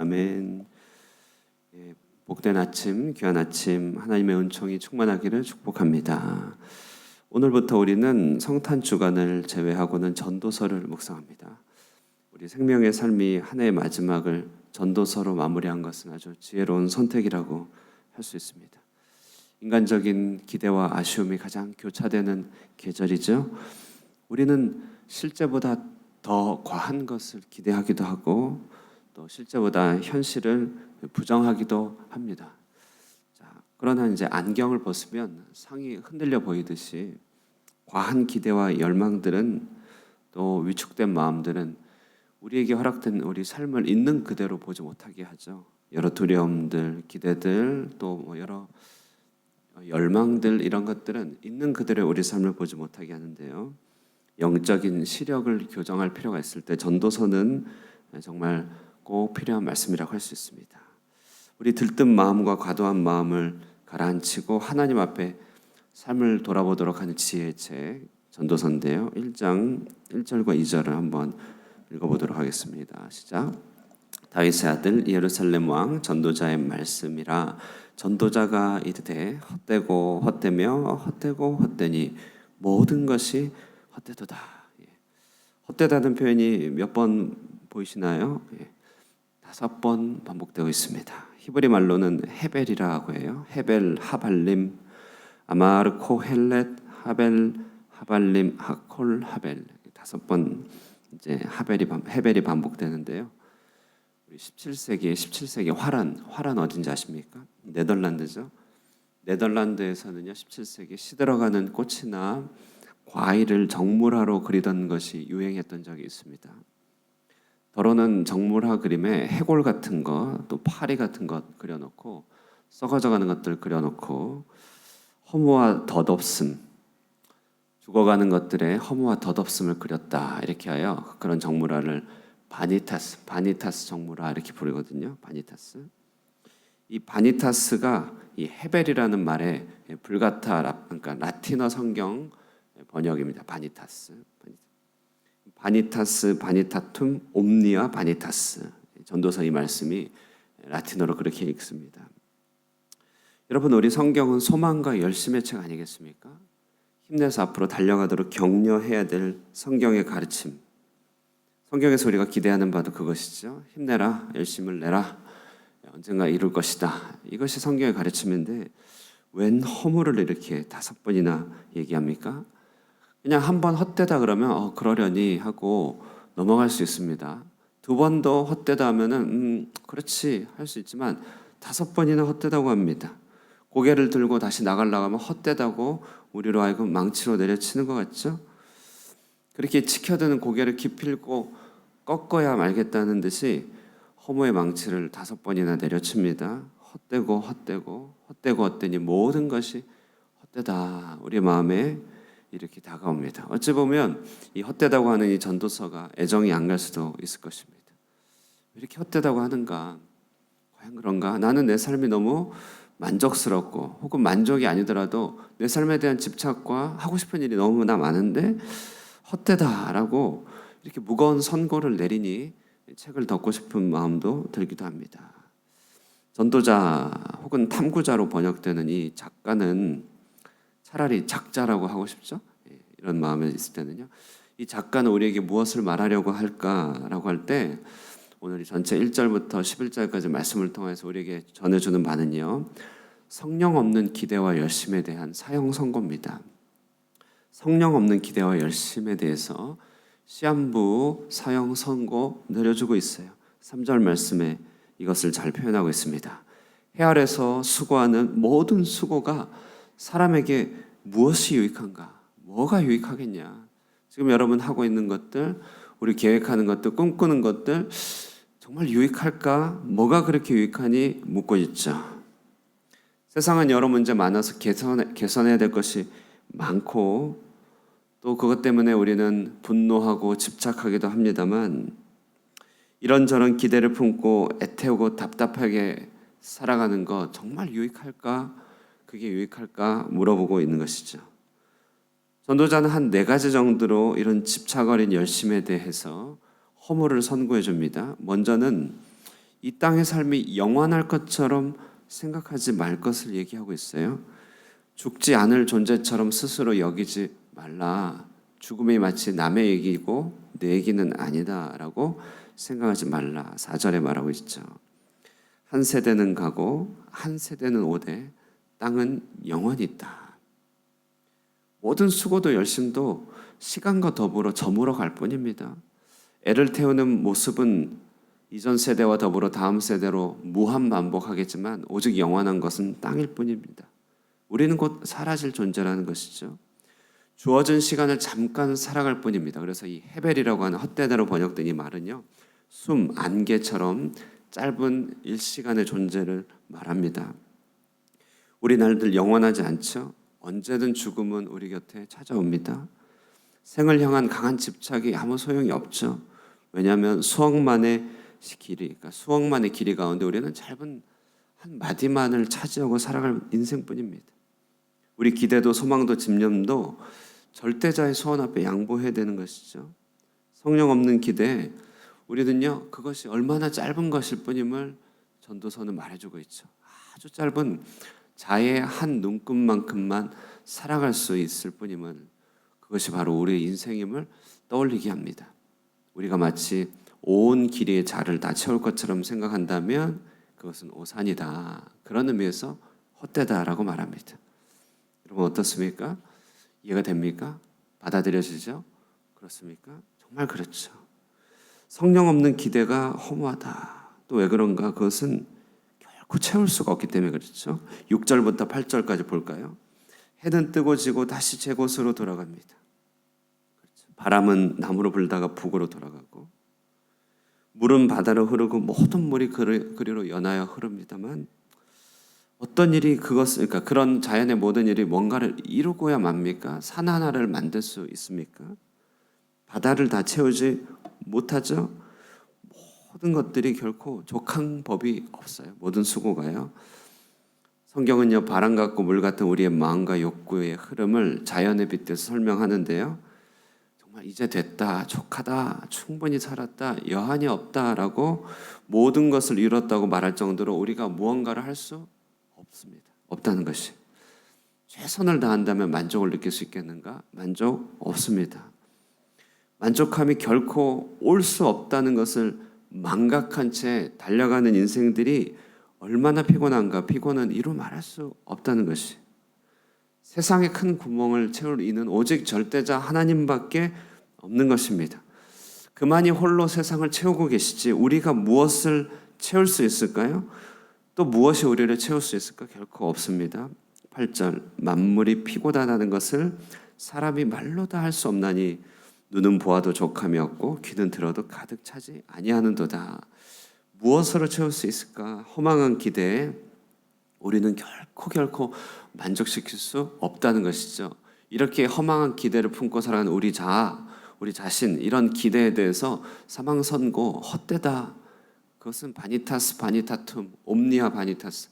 아멘. 예, 복된 아침, 귀한 아침, 하나님의 은총이 충만하기를 축복합니다. 오늘부터 우리는 성탄 주간을 제외하고는 전도서를 묵상합니다. 우리 생명의 삶이 한 해의 마지막을 전도서로 마무리한 것은 아주 지혜로운 선택이라고 할 수 있습니다. 인간적인 기대와 아쉬움이 가장 교차되는 계절이죠. 우리는 실제보다 더 과한 것을 기대하기도 하고 또 실제보다 현실을 부정하기도 합니다. 자, 그러나 이제 안경을 벗으면 상이 흔들려 보이듯이 과한 기대와 열망들은 또 위축된 마음들은 우리에게 허락된 우리 삶을 있는 그대로 보지 못하게 하죠. 여러 두려움들, 기대들, 또 여러 열망들 이런 것들은 있는 그대로 우리 삶을 보지 못하게 하는데요. 영적인 시력을 교정할 필요가 있을 때 전도서는 정말 꼭 필요한 말씀이라고 할 수 있습니다. 우리 들뜬 마음과 과도한 마음을 가라앉히고 하나님 앞에 삶을 돌아보도록 하는 지혜의 책 전도서인데요. 1장 1절과 2절을 한번 읽어보도록 하겠습니다. 시작. 다윗의 아들 예루살렘 왕 전도자의 말씀이라. 전도자가 이르되 헛되고 헛되며 헛되고 헛되니 모든 것이 헛되도다. 헛되다는 표현이 몇 번 보이시나요? 5번 반복되고 있습니다. 히브리 말로는 헤벨이라고 해요. 헤벨, 하발림, 아마르코, 헬렛, 하벨, 하발림, 하콜, 하벨 5번 이제 헤벨이 반복되는데요. 우리 17세기 화란 어딘지 아십니까? 네덜란드죠. 네덜란드에서는요 17세기 시들어가는 꽃이나 과일을 정물화로 그리던 것이 유행했던 적이 있습니다. 더러는 정물화 그림에 해골 같은 것, 또 파리 같은 것 그려놓고 썩어져가는 것들 그려놓고 허무와 덧없음, 죽어가는 것들의 허무와 덧없음을 그렸다 이렇게 하여 그런 정물화를 바니타스 정물화 이렇게 부르거든요. 바니타스. 이 바니타스가 이 헤벨이라는 말의 불가타 그러니까 라틴어 성경 번역입니다. 바니타스, 바니타툼, 옴니아 바니타스. 전도서 이 말씀이 라틴어로 그렇게 읽습니다. 여러분, 우리 성경은 소망과 열심의 책 아니겠습니까? 힘내서 앞으로 달려가도록 격려해야 될 성경의 가르침. 성경에서 우리가 기대하는 바도 그것이죠. 힘내라, 열심을 내라, 언젠가 이룰 것이다. 이것이 성경의 가르침인데 웬 허물을 이렇게 5번이나 얘기합니까? 그냥 한 번 헛되다 그러면 그러려니 하고 넘어갈 수 있습니다. 2번 더 헛되다 하면은 그렇지 할 수 있지만 5번이나 헛되다고 합니다. 고개를 들고 다시 나가려고 하면 헛되다고 우리로 하여금 망치로 내려치는 것 같죠? 그렇게 치켜드는 고개를 기필고 꺾어야 말겠다는 듯이 허무의 망치를 5번이나 내려칩니다. 헛되니 모든 것이 헛되다. 우리 마음에 이렇게 다가옵니다. 어찌 보면 이 헛되다고 하는 이 전도서가 애정이 안 갈 수도 있을 것입니다. 왜 이렇게 헛되다고 하는가? 과연 그런가? 나는 내 삶이 너무 만족스럽고 혹은 만족이 아니더라도 내 삶에 대한 집착과 하고 싶은 일이 너무나 많은데 헛되다라고 이렇게 무거운 선고를 내리니 책을 덮고 싶은 마음도 들기도 합니다. 전도자 혹은 탐구자로 번역되는 이 작가는 차라리 작자라고 하고 싶죠. 이런 마음에 있을 때는요. 이 작가는 우리에게 무엇을 말하려고 할까라고 할 때 오늘 이 전체 1절부터 11절까지 말씀을 통해서 우리에게 전해주는 바는요. 성령 없는 기대와 열심에 대한 사형 선고입니다. 성령 없는 기대와 열심에 대해서 시한부 사형 선고 내려주고 있어요. 3절 말씀에 이것을 잘 표현하고 있습니다. 해 아래서 수고하는 모든 수고가 사람에게 무엇이 유익한가? 뭐가 유익하겠냐? 지금 여러분 하고 있는 것들, 우리 계획하는 것들, 꿈꾸는 것들 정말 유익할까? 뭐가 그렇게 유익하니? 묻고 있죠. 세상은 여러 문제 많아서 개선해야 될 것이 많고 또 그것 때문에 우리는 분노하고 집착하기도 합니다만 이런저런 기대를 품고 애태우고 답답하게 살아가는 거 정말 유익할까? 그게 유익할까? 물어보고 있는 것이죠. 전도자는 한 4가지 정도로 이런 집착 어린 열심에 대해서 허물을 선고해 줍니다. 먼저는 이 땅의 삶이 영원할 것처럼 생각하지 말 것을 얘기하고 있어요. 죽지 않을 존재처럼 스스로 여기지 말라. 죽음이 마치 남의 얘기고 내 얘기는 아니다라고 생각하지 말라. 4절에 말하고 있죠. 한 세대는 가고 한 세대는 오되 땅은 영원히 있다. 모든 수고도 열심도 시간과 더불어 저물어 갈 뿐입니다. 애를 태우는 모습은 이전 세대와 더불어 다음 세대로 무한 반복하겠지만 오직 영원한 것은 땅일 뿐입니다. 우리는 곧 사라질 존재라는 것이죠. 주어진 시간을 잠깐 살아갈 뿐입니다. 그래서 이 헤벨이라고 하는 헛되다로 번역된 이 말은요, 숨, 안개처럼 짧은 일시간의 존재를 말합니다. 우리 날들 영원하지 않죠. 언제든 죽음은 우리 곁에 찾아옵니다. 생을 향한 강한 집착이 아무 소용이 없죠. 왜냐하면 수억만의 길이 가운데 우리는 짧은 한 마디만을 차지하고 살아갈 인생뿐입니다. 우리 기대도 소망도 집념도 절대자의 소원 앞에 양보해야 되는 것이죠. 성령 없는 기대에 우리는요, 그것이 얼마나 짧은 것일 뿐임을 전도서는 말해주고 있죠. 아주 짧은 자의 한 눈금만큼만 살아갈 수 있을 뿐임을, 그것이 바로 우리의 인생임을 떠올리게 합니다. 우리가 마치 온 길이의 자를 다 채울 것처럼 생각한다면 그것은 오산이다. 그런 의미에서 헛되다라고 말합니다. 여러분 어떻습니까? 이해가 됩니까? 받아들여지죠? 그렇습니까? 정말 그렇죠. 성령 없는 기대가 허무하다. 또 왜 그런가? 그것은 결코 채울 수가 없기 때문에 그렇죠. 6절부터 8절까지 볼까요? 해는 뜨고 지고 다시 제 곳으로 돌아갑니다. 그렇죠. 바람은 남으로 불다가 북으로 돌아가고 물은 바다로 흐르고 모든 물이 그리로 연하여 흐릅니다만 어떤 일이 그러니까 그런 자연의 모든 일이 뭔가를 이루고야 맙니까? 산 하나를 만들 수 있습니까? 바다를 다 채우지 못하죠. 모든 것들이 결코 족한 법이 없어요. 모든 수고가요. 성경은요, 바람 같고 물 같은 우리의 마음과 욕구의 흐름을 자연에 빗대서 설명하는데요. 정말 이제 됐다, 족하다, 충분히 살았다, 여한이 없다라고 모든 것을 이뤘다고 말할 정도로 우리가 무언가를 할 수 없습니다. 없다는 것이. 최선을 다한다면 만족을 느낄 수 있겠는가? 만족 없습니다. 만족함이 결코 올 수 없다는 것을 망각한 채 달려가는 인생들이 얼마나 피곤한가? 피곤은 이루 말할 수 없다는 것이. 세상의 큰 구멍을 채울 이는 오직 절대자 하나님밖에 없는 것입니다. 그만이 홀로 세상을 채우고 계시지 우리가 무엇을 채울 수 있을까요? 또 무엇이 우리를 채울 수 있을까? 결코 없습니다. 8절 만물이 피고다라는 것을 사람이 말로 다 할 수 없나니 눈은 보아도 족함이 없고 귀는 들어도 가득 차지 아니하는도다. 무엇으로 채울 수 있을까? 허망한 기대에 우리는 결코 만족시킬 수 없다는 것이죠. 이렇게 허망한 기대를 품고 살아가는 우리 자신, 이런 기대에 대해서 사망선고 헛되다. 그것은 바니타스 바니타툼, 옴니아 바니타스,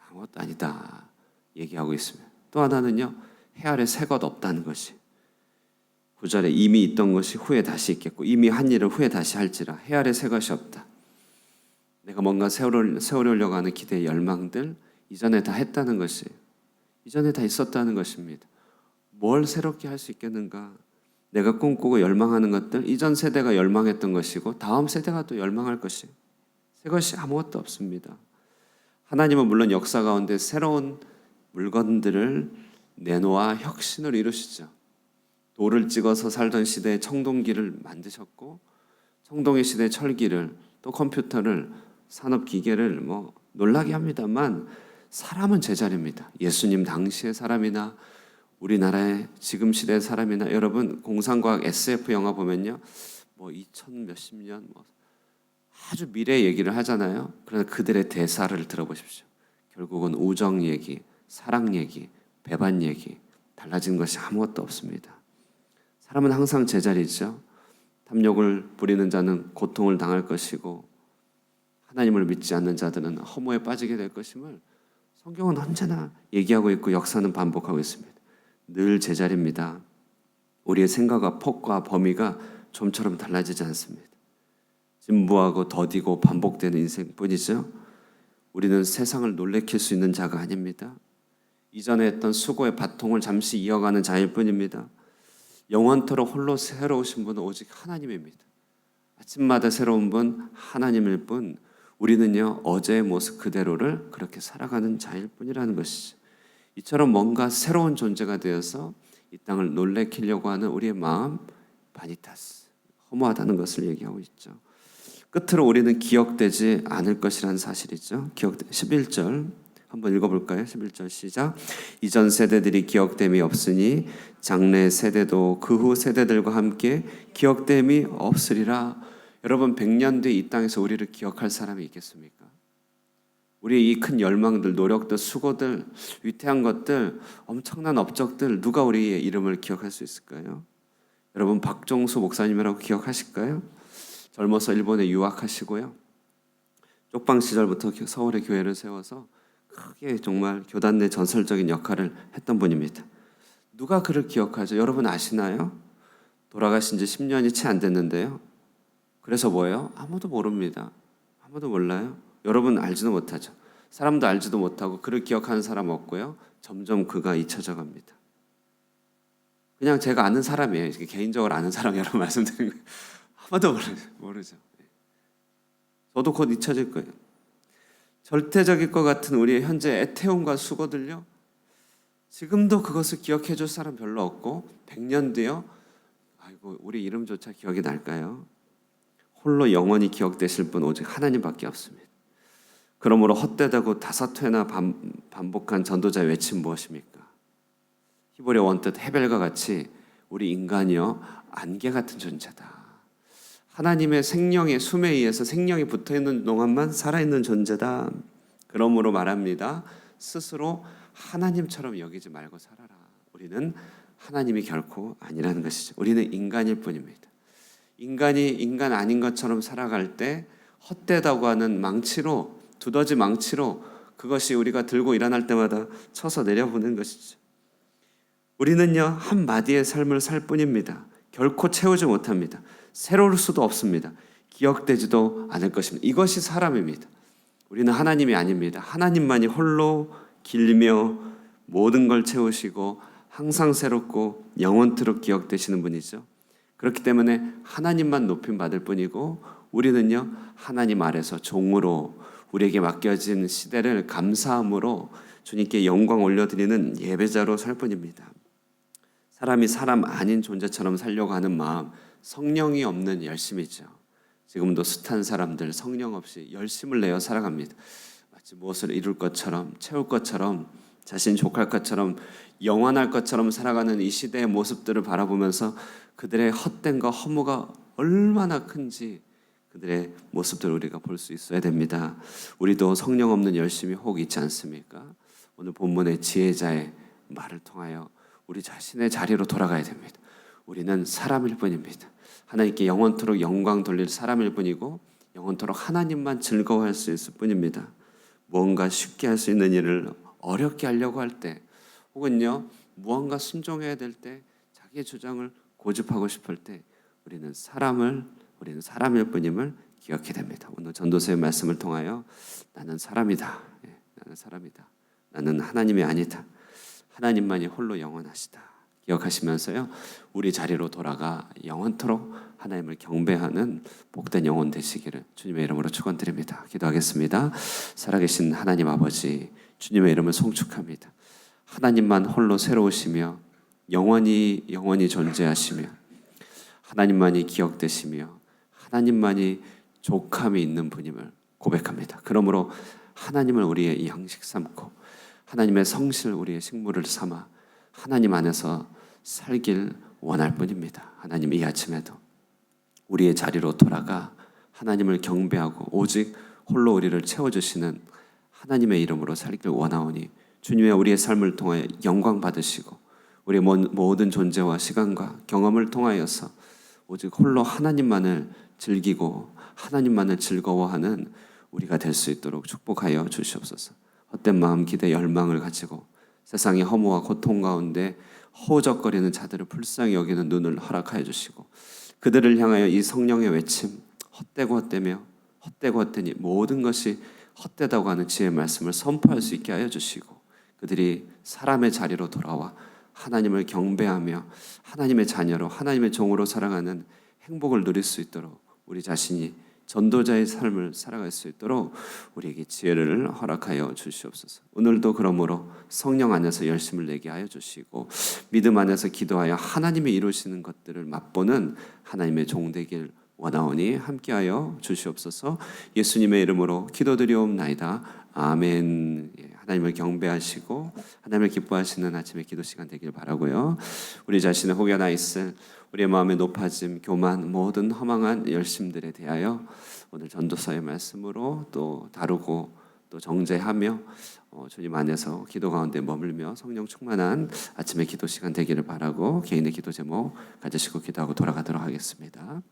아무것도 아니다 얘기하고 있습니다. 또 하나는요, 해 아래 새 것 없다는 것이. 9절에 이미 있던 것이 후에 다시 있겠고 이미 한 일을 후에 다시 할지라 해 아래 새 것이 없다. 내가 뭔가 세우려고 하는 기대의 열망들 이전에 다 했다는 것이, 이전에 다 있었다는 것입니다. 뭘 새롭게 할 수 있겠는가? 내가 꿈꾸고 열망하는 것들 이전 세대가 열망했던 것이고 다음 세대가 또 열망할 것이, 새 것이 아무것도 없습니다. 하나님은 물론 역사 가운데 새로운 물건들을 내놓아 혁신을 이루시죠. 돌을 찍어서 살던 시대에 청동기를 만드셨고 청동기 시대의 철기를, 또 컴퓨터를, 산업기계를 놀라게 합니다만 사람은 제자리입니다. 예수님 당시의 사람이나 우리나라의 지금 시대의 사람이나, 여러분 공상과학 SF 영화 보면요, 2000 몇십 년 아주 미래 얘기를 하잖아요. 그러나 그들의 대사를 들어보십시오. 결국은 우정 얘기, 사랑 얘기, 배반 얘기, 달라진 것이 아무것도 없습니다. 사람은 항상 제자리죠. 탐욕을 부리는 자는 고통을 당할 것이고 하나님을 믿지 않는 자들은 허무에 빠지게 될 것임을 성경은 언제나 얘기하고 있고 역사는 반복하고 있습니다. 늘 제자리입니다. 우리의 생각과 폭과 범위가 좀처럼 달라지지 않습니다. 진부하고 더디고 반복되는 인생뿐이죠. 우리는 세상을 놀래킬 수 있는 자가 아닙니다. 이전에 했던 수고의 바통을 잠시 이어가는 자일 뿐입니다. 영원토록 홀로 새로우신 분은 오직 하나님입니다. 아침마다 새로운 분 하나님일 뿐, 우리는요 어제의 모습 그대로를 그렇게 살아가는 자일 뿐이라는 것이죠. 이처럼 뭔가 새로운 존재가 되어서 이 땅을 놀래키려고 하는 우리의 마음, 바니타스, 허무하다는 것을 얘기하고 있죠. 끝으로 우리는 기억되지 않을 것이라는 사실이죠. 11절 한번 읽어볼까요? 11절 시작. 이전 세대들이 기억됨이 없으니 장래 세대도 그 후 세대들과 함께 기억됨이 없으리라. 여러분 100년 뒤 이 땅에서 우리를 기억할 사람이 있겠습니까? 우리의 이 큰 열망들, 노력들, 수고들, 위태한 것들, 엄청난 업적들, 누가 우리의 이름을 기억할 수 있을까요? 여러분 박종수 목사님이라고 기억하실까요? 젊어서 일본에 유학하시고요. 쪽방 시절부터 서울의 교회를 세워서 크게 정말 교단 내 전설적인 역할을 했던 분입니다. 누가 그를 기억하죠? 여러분 아시나요? 돌아가신 지 10년이 채 안 됐는데요. 그래서 뭐예요? 아무도 모릅니다. 아무도 몰라요. 여러분 알지도 못하죠. 사람도 알지도 못하고 그를 기억하는 사람 없고요. 점점 그가 잊혀져 갑니다. 그냥 제가 아는 사람이에요. 개인적으로 아는 사람 여러분 말씀드리는 거예요. 아무도 모르죠. 저도 곧 잊혀질 거예요. 절대적일 것 같은 우리의 현재 애태움과 수고들요. 지금도 그것을 기억해 줄 사람 별로 없고 100년 뒤요. 아이고 우리 이름조차 기억이 날까요? 홀로 영원히 기억되실 분 오직 하나님밖에 없습니다. 그러므로 헛되다고 5회나 반복한 전도자의 외침 무엇입니까? 히브리어 원뜻 헤벨과 같이 우리 인간이요 안개 같은 존재다. 하나님의 생명의 숨에 의해서 생명이 붙어있는 동안만 살아있는 존재다. 그러므로 말합니다. 스스로 하나님처럼 여기지 말고 살아라. 우리는 하나님이 결코 아니라는 것이죠. 우리는 인간일 뿐입니다. 인간이 인간 아닌 것처럼 살아갈 때 헛되다고 하는 망치로, 두더지 망치로 그것이 우리가 들고 일어날 때마다 쳐서 내려보는 것이죠. 우리는요 한마디의 삶을 살 뿐입니다. 결코 채우지 못합니다. 새로울 수도 없습니다. 기억되지도 않을 것입니다. 이것이 사람입니다. 우리는 하나님이 아닙니다. 하나님만이 홀로 길며 모든 걸 채우시고 항상 새롭고 영원토록 기억되시는 분이죠. 그렇기 때문에 하나님만 높임 받을 뿐이고 우리는요 하나님 아래서 종으로 우리에게 맡겨진 시대를 감사함으로 주님께 영광 올려드리는 예배자로 살 뿐입니다. 사람이 사람 아닌 존재처럼 살려고 하는 마음, 성령이 없는 열심이죠. 지금도 숱한 사람들 성령 없이 열심을 내어 살아갑니다. 마치 무엇을 이룰 것처럼, 채울 것처럼, 자신 족할 것처럼, 영원할 것처럼 살아가는 이 시대의 모습들을 바라보면서 그들의 헛된과 허무가 얼마나 큰지 그들의 모습들을 우리가 볼 수 있어야 됩니다. 우리도 성령 없는 열심이 혹 있지 않습니까? 오늘 본문의 지혜자의 말을 통하여 우리 자신의 자리로 돌아가야 됩니다. 우리는 사람일 뿐입니다. 하나님께 영원토록 영광 돌릴 사람일 뿐이고 영원토록 하나님만 즐거워할 수 있을 뿐입니다. 무언가 쉽게 할 수 있는 일을 어렵게 하려고 할 때 혹은요 무언가 순종해야 될 때 자기의 주장을 고집하고 싶을 때 우리는 사람일 뿐임을 기억해야 됩니다. 오늘 전도서의 말씀을 통하여 나는 사람이다. 나는 사람이다. 나는 하나님이 아니다. 하나님만이 홀로 영원하시다. 기억하시면서요 우리 자리로 돌아가 영원토록 하나님을 경배하는 복된 영혼 되시기를 주님의 이름으로 축원드립니다. 기도하겠습니다. 살아계신 하나님 아버지 주님의 이름을 송축합니다. 하나님만 홀로 새로우시며 영원히 존재하시며 하나님만이 기억되시며 하나님만이 족함이 있는 분임을 고백합니다. 그러므로 하나님을 우리의 양식 삼고 하나님의 성실 우리의 식물을 삼아 하나님 안에서 살길 원할 뿐입니다. 하나님 이 아침에도 우리의 자리로 돌아가 하나님을 경배하고 오직 홀로 우리를 채워주시는 하나님의 이름으로 살길 원하오니 주님의 우리의 삶을 통하여 영광 받으시고 우리의 모든 존재와 시간과 경험을 통하여서 오직 홀로 하나님만을 즐기고 하나님만을 즐거워하는 우리가 될 수 있도록 축복하여 주시옵소서. 헛된 마음, 기대, 열망을 가지고 세상의 허무와 고통 가운데 허우적거리는 자들을 불쌍히 여기는 눈을 허락하여 주시고 그들을 향하여 이 성령의 외침, 헛되고 헛되니 모든 것이 헛되다고 하는 지혜의 말씀을 선포할 수 있게 하여 주시고 그들이 사람의 자리로 돌아와 하나님을 경배하며 하나님의 자녀로 하나님의 종으로 살아가는 행복을 누릴 수 있도록 우리 자신이 전도자의 삶을 살아갈 수 있도록 우리에게 지혜를 허락하여 주시옵소서. 오늘도 그러므로 성령 안에서 열심을 내게 하여 주시고 믿음 안에서 기도하여 하나님이 이루시는 것들을 맛보는 하나님의 종 되길 원하오니 함께하여 주시옵소서. 예수님의 이름으로 기도드리옵나이다. 아멘. 하나님을 경배하시고 하나님을 기뻐하시는 아침의 기도 시간 되길 바라고요. 우리 자신의 혹여나 있을 우리의 마음의 높아짐, 교만, 모든 허망한 열심들에 대하여 오늘 전도서의 말씀으로 또 다루고 또 정죄하며 주님 안에서 기도 가운데 머물며 성령 충만한 아침의 기도 시간 되기를 바라고 개인의 기도 제목 가지시고 기도하고 돌아가도록 하겠습니다.